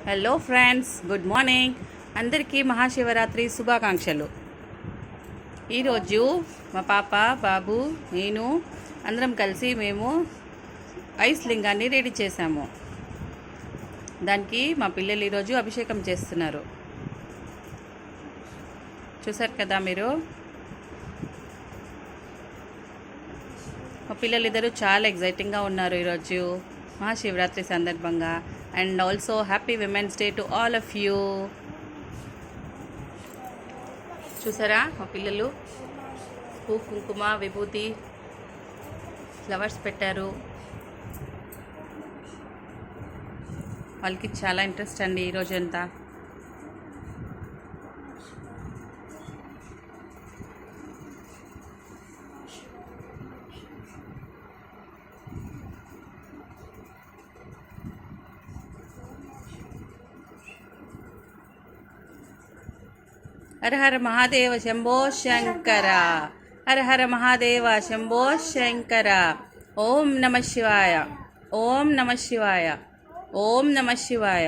Hello friends, good morning. అందరికీ మహాశివరాత్రి శుభాకాంక్షలు. ఈరోజు మా పాప, బాబు, నేను అందరం కలిసి మేము ఐస్ లింగాన్ని రెడీ చేశాము. దానికి మా పిల్లలు ఈరోజు అభిషేకం చేస్తున్నారు. చూసారు కదా మీరు. మా పిల్లలు ఇద్దరు చాలా ఎగ్జైటింగ్గా ఉన్నారు ఈరోజు మహాశివరాత్రి సందర్భంగా. And also happy women's day to all of you. చూసారా మా పిల్లలు కుంకుమ, విభూతి, ఫ్లవర్స్ పెట్టారు. వాళ్ళకి చాలా ఇంట్రెస్ట్ అండి ఈరోజు అంతా. హర హర మహాదేవ శంభో శంకర. హర హర మహాదేవ శంభో శంకర. ఓం నమ శివాయ. ఓం నమ శివాయ. ఓం నమ శివాయ.